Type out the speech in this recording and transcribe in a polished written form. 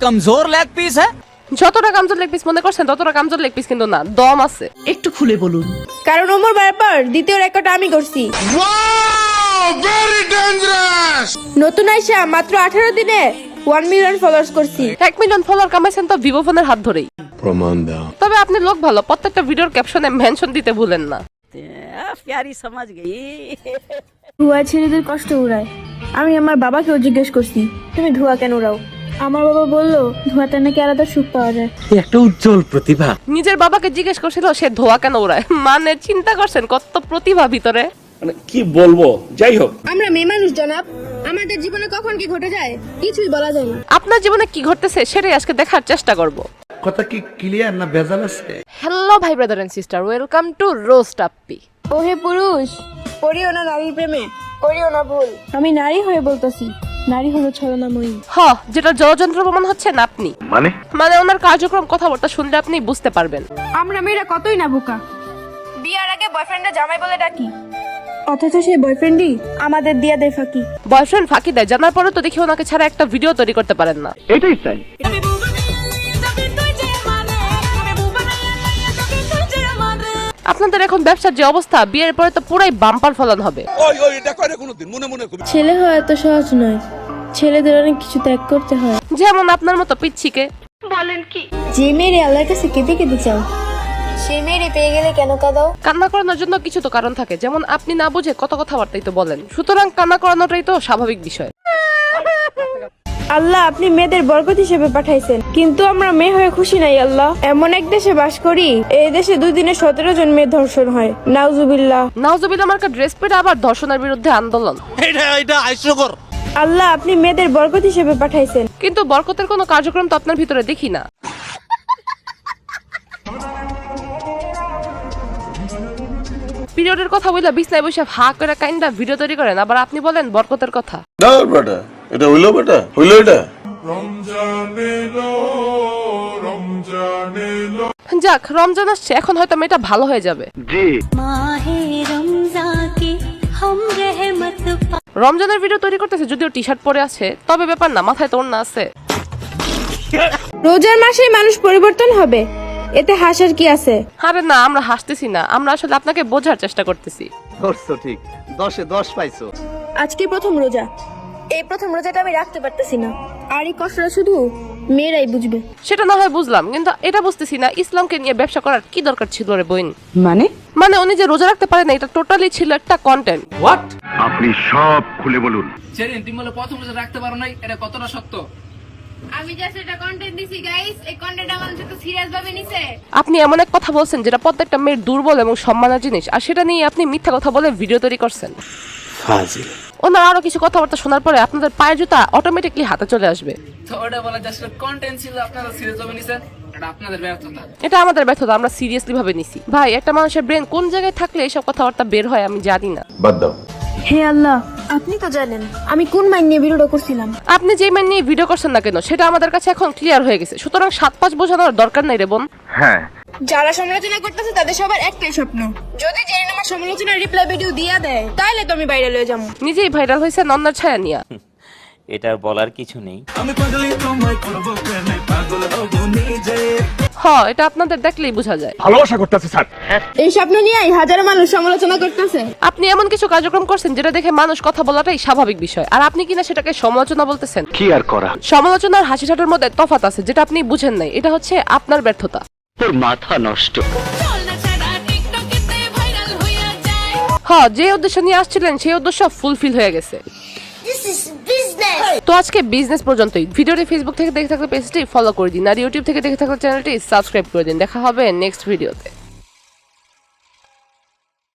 कमजोर leg piece है। যতটা কামজোর লেগ পিস মনে করছেন ততটা কামজোর লেগ পিস কিন্তু না, দম আছে। একটু খুলে বলুন। কারণ ওমর ব্যাপার দ্বিতীয় রেকর্ড আমি করছি। নতুন আইসা মাত্র 18 দিনে 1 মিলিয়ন ফলোয়ার্স করছি। 1 মিলিয়ন ফলোয়ার কামাইছেন তো ভিভো ফোনের হাত ধরেই। প্রমাণ দাও। তবে আপনি লোক ভালো, প্রত্যেকটা ভিডিওর ক্যাপশনে মেনশন দিতে ভুলেন না। প্যারি সমাজ গই। ধোঁয়া ছেলেদের কষ্ট উড়ায়। আমি আমার বাবাকেও জিজ্ঞেস করছি তুমি ধোঁয়া কেন উড়াও। আমার বাবা বলল ধোঁয়াতে নাকি আলাদা সুখ পাওয়া যায়। একটা উজ্জ্বল প্রতিভা। নিজের বাবাকে জিজ্ঞেস করছিল সে ধোয়া কেন উড়ায়। মানে চিন্তা করছেন কত প্রতিভা ভিতরে। মানে কি বলবো, যাই হোক। আমরা মেয়ে মানুষ জনাব, আমাদের জীবনে কখন কি ঘটে যায় কিছুই বলা যায় না। আপনার জীবনে কি ঘটতেছে সেটাই আজকে দেখার চেষ্টা করব। কথা কি ক্লিয়ার না ভেজাল আছে? হ্যালো ভাই brother and sister, welcome to roast Appi. ওহে পুরুষ, পড়িও না নারীর প্রেমে, করিও না ভুল। আমি নারী হয়ে বলতেছি, নারী হলো ছলনাময়ী। যেটা জলযন্ত্র প্রমাণ হচ্ছেন আপনি। মানে ওনার কার্যক্রম কথাবার্তা শুনলে আপনি বুঝতে পারবেন। আমরা মেয়েরা কতই না বোকা, বিয়ার আগে বয়ফ্রেন্ডে জামাই বলে ডাকি, অথচ সেই বয়ফ্রেন্ডই আমাদের দিয়া দেয় ফাঁকি। বয়ফ্রেন্ড ফাঁকি দেয় জানার পরে তো দেখি ওনাকে ছাড়া একটা ভিডিও তৈরি করতে পারেন না। এটাই চাই। আপনাদের এখন ব্যবসার যে অবস্থা, বিয়ের পরে তো পুরাই বাম্পার ফলন হবে। ছেলে হওয়া এত সহজ নয়, ছেলেদের অনেক কিছু ত্যাগ করতে হয়। যেমন আপনার মতো পিচ্ছিকে। বলেন কি? যে মেয়েরে আল্লাহর কাছে কেঁদে কেঁদে চাও, সে মেয়েরে পেয়ে গেলে কেন কাঁদাও? কান্না করানোর জন্য কিছু তো কারণ থাকে, যেমন আপনি না বুঝে কত কথাবার্তাই তো বলেন। সুতরাং কান্না করানোটাই তো স্বাভাবিক বিষয়। আল্লাহ আপনি মেয়েদের বরকত হিসেবে পাঠাইছেন, কিন্তু আমরা মেয়ে হয়ে খুশি নাই আল্লাহ। এমন এক দেশে বাস করি, এই দেশে 2 দিনে 17 জন মেয়ে ধর্ষণ হয়। নাউজুবিল্লাহ। নাউজুবিল্লাহ মার্কা ড্রেস পরে আবার ধর্ষণের বিরুদ্ধে আন্দোলন। এটা হাস্যকর। আল্লাহ আপনি মেয়েদের বরকত হিসেবে পাঠাইছেন, কিন্তু বরকতের কোনো কার্যক্রম তো আপনার ভিতরে দেখি না। পিরিয়ডের কথা বলে বিছনায় বসে হা করে কাইন্ডা ভিডিও তৈরি করেন, আবার আপনি বলেন বরকতের কথা। দাও বেটা, এটা হইলো বেটা, হইলো এটা। যাক, রমজান আসছে, এখন হয়তো মেয়েটা ভালো হয়ে যাবে। রমজানের ভিডিও তৈরি করতেছে যদিও টি শার্ট পরে আছে, তবে ব্যাপার না, মাথায় তো ওড়না আছে। রোজার মাসে মানুষ পরিবর্তন হবে, এতে হাসার কি আছে? আরে না, আমরা হাসতেছি না, আমরা আসলে আপনাকে বোঝার চেষ্টা করতেছি। ধরছো ঠিক, 10-এ 10 পাইছো। আজকে প্রথম রোজা, এই প্রথম রোজাটা আমি রাখতে পারতেছি না, আর এই কষ্টটা শুধু মেয়েরাই বুঝবে। সেটা না হয় বুঝলাম, কিন্তু এটা বুঝতেছি না ইসলামকে নিয়ে ব্যবসা করার কি দরকার ছিল রে বোন। মানে উনি যে রোজা রাখতে পারেন, এটা টোটালি ছিল একটা কন্টেন্ট। হোয়াট? আপনি সব খুলে বলুন। সেদিন তুমি বলে প্রথম রোজা রাখতে পারো নাই, এটা কতটা সত্য? আমি জাস্ট এটা কন্টেন্ট দিছি গাইস, এই কন্টেন্টটা মানুষ তো সিরিয়াস ভাবে নিছে। আপনি এমন এক কথা বলছেন যেটা প্রত্যেকটা মেয়ের দুর্বল এবং সম্মানের জিনিস, আর সেটা নিয়ে আপনি মিথ্যা কথা বলে ভিডিও তৈরি করছেন। ফাজিল। ওনার আরো কিছু কথাবার্তা শোনার পরে আপনাদের পায়ের জুতা অটোমেটিকলি হাতে চলে আসবে। তো ওটা বলা জাস্ট কন্টেন্ট ছিল, আপনারা সিরিয়াস ভাবে নিছেন, এটা আপনাদের ব্যর্থতা। এটা আমাদের ব্যর্থতা, আমরা সিরিয়াসলি ভাবে নিছি। ভাই, একটা মানুষের ব্রেন কোন জায়গায় থাকলে এইসব কথাবার্তা বের হয় আমি জানি না। বাদ দাও। হে আল্লাহ, আপনি তো জানেন আমি কোন মাইন্ড নিয়ে ভিডিওটা করছিলাম। আপনি যে মান নিয়ে ভিডিও করছেন না কেন সেটা আমাদের কাছে এখন ক্লিয়ার হয়ে গেছে, সুতরাং 7-5 বোঝানোর দরকার নাই রে বোন। হ্যাঁ, যারা সমালোচনা করতেছে তাদের সবার একটাই স্বপ্ন, যদি জেরিন আমার সমালোচনার রিপ্লাই ভিডিও দিয়া দেয় তাহলে তো আমি বাইরে লয়ে যাবো। নিজেই ভাইরাল হয়েছে নন্নার ছায়া নিয়া। এটা বলার কিছু নেই। এটা আপনাদের দেখলেই বোঝা যায়। ভালোবাসা করতেছে স্যার। এই স্বপ্ন নিয়েই হাজারো মানুষ সমালোচনা করতেছে। আপনি এমন কিছু কার্যক্রম করছেন যেটা দেখে মানুষ কথা বলাটাই স্বাভাবিক বিষয়, আর আপনি কিনা সেটাকে সমালোচনা বলতেছেন। কি আর করা? সমালোচনার হাসি ঠাট্টার মধ্যে তফাৎ আছে, যেটা আপনি বুঝেন নাই। এটা হচ্ছে আপনার ব্যর্থতা। তোর মাথা নষ্ট। যে উদ্দেশ্য নিয়ে আসছিলেন সেই উদ্দেশ্য ফুলফিল হয়ে গেছে। তো আজকে বিজনেস পর্যন্তই। ভিডিওটি ফেসবুক থেকে দেখে থাকলে পেজটি ফলো করে দিন, আর ইউটিউব থেকে দেখে থাকলে চ্যানেলটি সাবস্ক্রাইব করে দিন। দেখা হবে নেক্সট ভিডিওতে।